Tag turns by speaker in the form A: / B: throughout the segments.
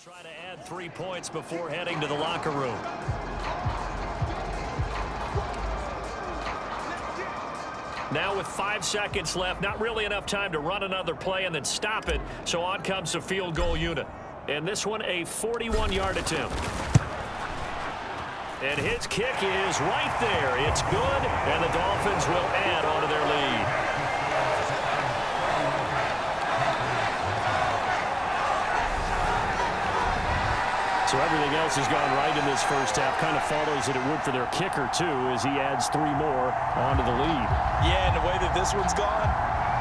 A: Try to add 3 points before heading to the locker room. Now with 5 seconds left, not really enough time to run another play and then stop it, so on comes the field goal unit. And this one a 41-yard attempt. And his kick is right there. It's good, and the Dolphins will add on to their lead. So everything else has gone right in this first half. Kind of follows that it would for their kicker, too, as he adds 3 more onto the lead.
B: Yeah, and the way that this one's gone,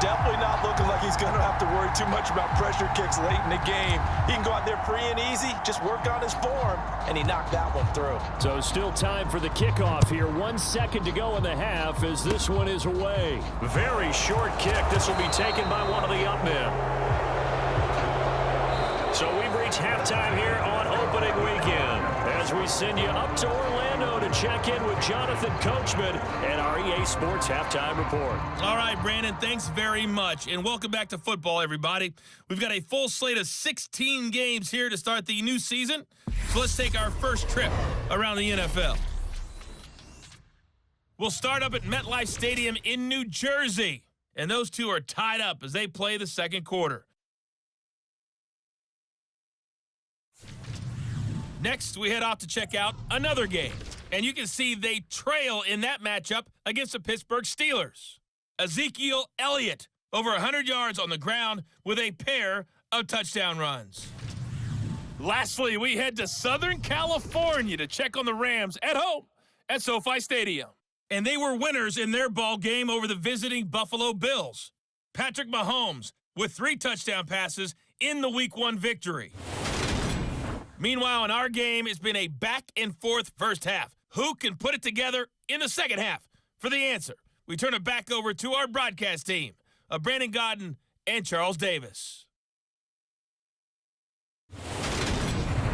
B: definitely not looking like he's going to have to worry too much about pressure kicks late in the game. He can go out there free and easy, just work on his form, and he knocked that one through. So
A: still time for the kickoff here. 1 second to go in the half as this one is away. Very short kick. This will be taken by one of the up men. So we've reached halftime here on opening weekend as we send you up to Orlando to check in with Jonathan Coachman and our EA Sports Halftime Report.
C: All right, Brandon, thanks very much, and welcome back to football, everybody. We've got a full slate of 16 games here to start the new season, so let's take our first trip around the NFL. We'll start up at MetLife Stadium in New Jersey, and those two are tied up as they play the second quarter. Next, we head off to check out another game. And you can see they trail in that matchup against the Pittsburgh Steelers. Ezekiel Elliott, over 100 yards on the ground with a pair of touchdown runs. Lastly, we head to Southern California to check on the Rams at home at SoFi Stadium. And they were winners in their ball game over the visiting Buffalo Bills. Patrick Mahomes with 3 touchdown passes in the Week 1 victory. Meanwhile, in our game, it's been a back-and-forth first half. Who can put it together in the second half? For the answer, we turn it back over to our broadcast team of Brandon Godden and Charles Davis.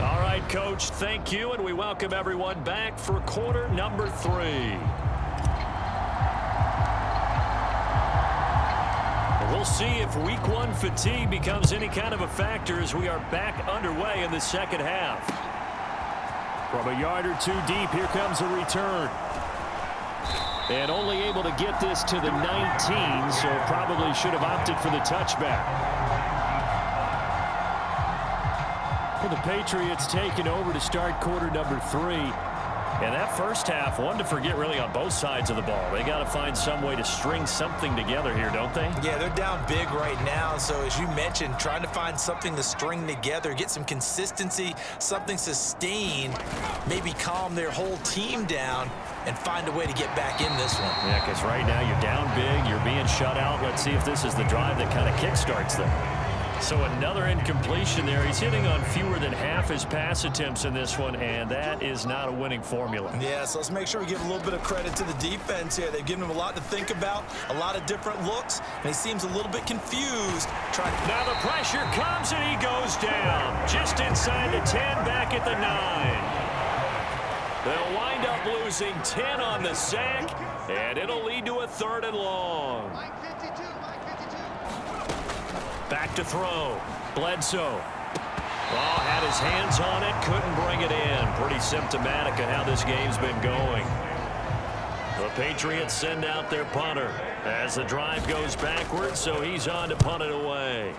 A: All right, Coach, thank you, and we welcome everyone back for quarter number 3. We'll see if Week 1 fatigue becomes any kind of a factor as we are back underway in the second half. From a yard or 2 deep, here comes a return. And only able to get this to the 19, so probably should have opted for the touchback. Well, the Patriots taking over to start quarter number 3. And that first half, one to forget really on both sides of the ball. They got to find some way to string something together here, don't they?
B: Yeah, they're down big right now. So as you mentioned, trying to find something to string together, get some consistency, something sustained, maybe calm their whole team down and find a way to get back in this one.
A: Yeah, because right now you're down big, you're being shut out. Let's see if this is the drive that kind of kickstarts them. So another incompletion there. He's hitting on fewer than half his pass attempts in this one, and that is not a winning formula.
B: Yeah, so let's make sure we give a little bit of credit to the defense here. They've given him a lot to think about, a lot of different looks, and he seems a little bit confused.
A: Now the pressure comes, and he goes down. Just inside the 10, back at the 9. They'll wind up losing 10 on the sack, and it'll lead to a 3rd and long. Back to throw. Bledsoe. Oh, had his hands on it, couldn't bring it in. Pretty symptomatic of how this game's been going. The Patriots send out their punter as the drive goes backwards, so he's on to punt it away.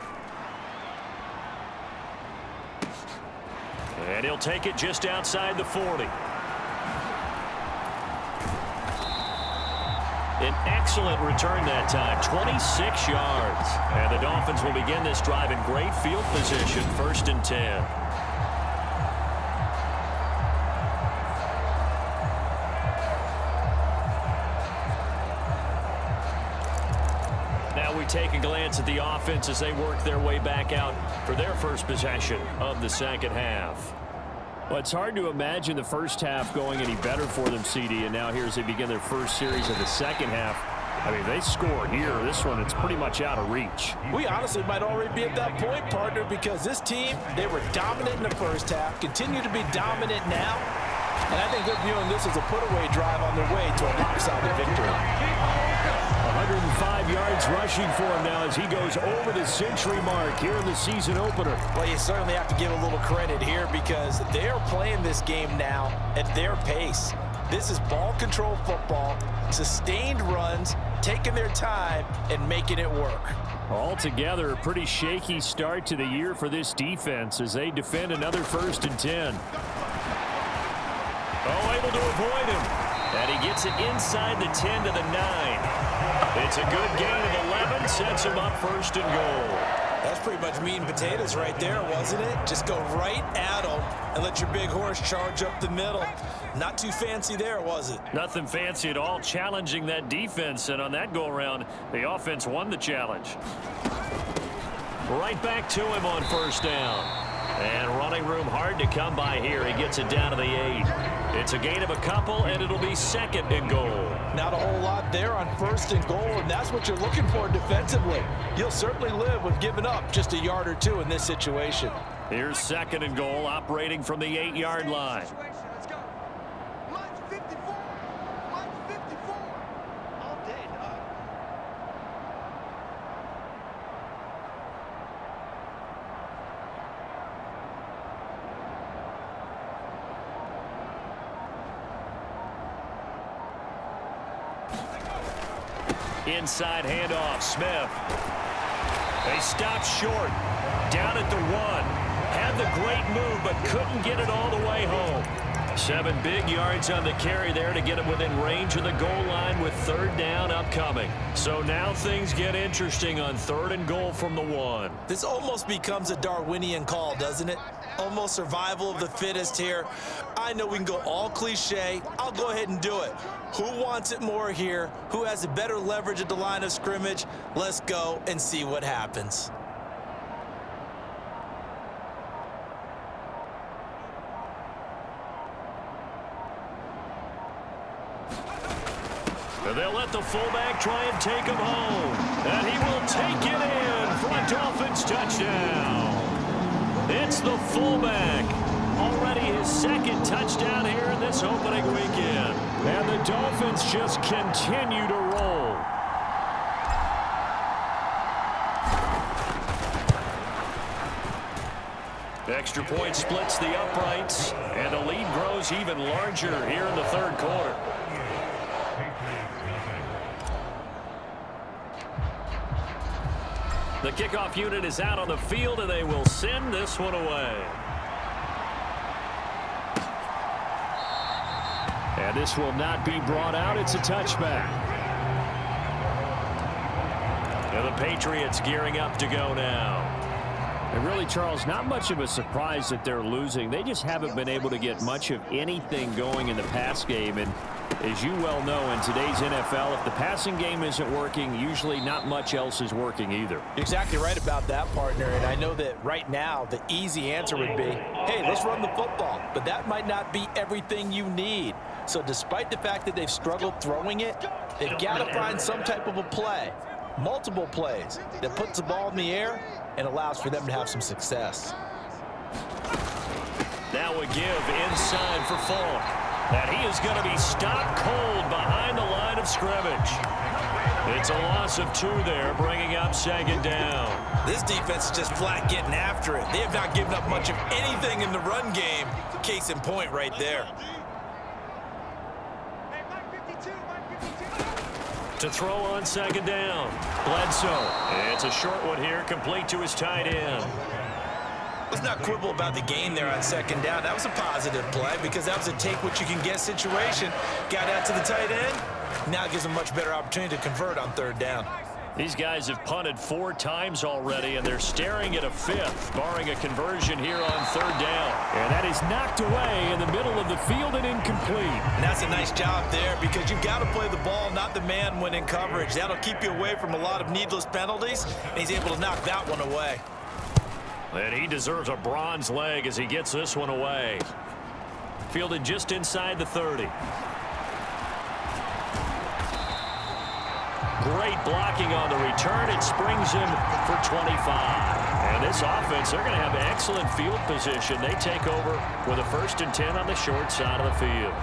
A: And he'll take it just outside the 40. An excellent return that time, 26 yards. And the Dolphins will begin this drive in great field position, 1st and 10. Now we take a glance at the offense as they work their way back out for their first possession of the second half. Well, it's hard to imagine the first half going any better for them, CD, and now here as they begin their first series of the second half. I mean, they score here. This one, it's pretty much out of reach.
B: We honestly might already be at that point, partner, because this team, they were dominant in the first half, continue to be dominant now, and I think they're viewing this as a put-away drive on their way to a lopsided victory.
A: 105 yards rushing for him now as he goes over the century mark here in the season opener.
B: Well, you certainly have to give a little credit here because they're playing this game now at their pace. This is ball control football, sustained runs, taking their time, and making it work.
A: Altogether, a pretty shaky start to the year for this defense as they defend another 1st and 10. Oh, able to avoid him. And he gets it inside the 10 to the 9. It's a good gain of 11, sets him up 1st and goal.
B: That's pretty much meat and potatoes right there, wasn't it? Just go right at them and let your big horse charge up the middle. Not too fancy there, was it?
A: Nothing fancy at all, challenging that defense, and on that go-around, the offense won the challenge. Right back to him on 1st down. And running room hard to come by here. He gets it down to the 8. It's a gain of a couple, and it'll be 2nd and goal.
B: Not a whole lot there on 1st and goal, and that's what you're looking for defensively. You'll certainly live with giving up just a yard or two in this situation.
A: Here's 2nd and goal, operating from the 8-yard line. Inside handoff, Smith. They stop short. Down at the 1. Had the great move, but couldn't get it all the way home. 7 big yards on the carry there to get him within range of the goal line with 3rd down upcoming. So now things get interesting on 3rd and goal from the 1.
B: This almost becomes a Darwinian call, doesn't it? Almost survival of the fittest here. I know we can go all cliche. I'll go ahead and do it. Who wants it more here? Who has a better leverage at the line of scrimmage? Let's go and see what happens.
A: They'll let the fullback try and take him home. And he will take it in for a Dolphins touchdown. It's the fullback. Already his 2nd touchdown here in this opening weekend. And the Dolphins just continue to roll. Extra point splits the uprights, and the lead grows even larger here in the 3rd quarter. The kickoff unit is out on the field, and they will send this one away. And this will not be brought out. It's a touchback. And the Patriots gearing up to go now. And really, Charles, not much of a surprise that they're losing. They just haven't been able to get much of anything going in the pass game. And as you well know, in today's NFL, if the passing game isn't working, usually not much else is working either.
B: You're exactly right about that, partner. And I know that right now the easy answer would be, hey, let's run the football. But that might not be everything you need. So despite the fact that they've struggled throwing it, they've got to find some type of a play, multiple plays, that puts the ball in the air and allows for them to have some success.
A: Now a give inside for Falk. And he is going to be stopped cold behind the line of scrimmage. It's a loss of 2 there, bringing up 2nd down.
B: This defense is just flat getting after it. They have not given up much of anything in the run game. Case in point right there.
A: To throw on 2nd down. Bledsoe. It's a short one here, complete to his tight end.
B: Let's not quibble about the gain there on 2nd down. That was a positive play because that was a take-what-you-can-get situation. Got out to the tight end. Now it gives them a much better opportunity to convert on 3rd down.
A: These guys have punted 4 times already, and they're staring at a 5th, barring a conversion here on 3rd down. And that is knocked away in the middle of the field and incomplete.
B: And that's a nice job there because you've got to play the ball, not the man when in coverage. That'll keep you away from a lot of needless penalties, and he's able to knock that one away.
A: And he deserves a bronze leg as he gets this one away. Fielded just inside the 30. Great blocking on the return. It springs him for 25. And this offense, they're going to have excellent field position. They take over with a 1st and 10 on the short side of the field.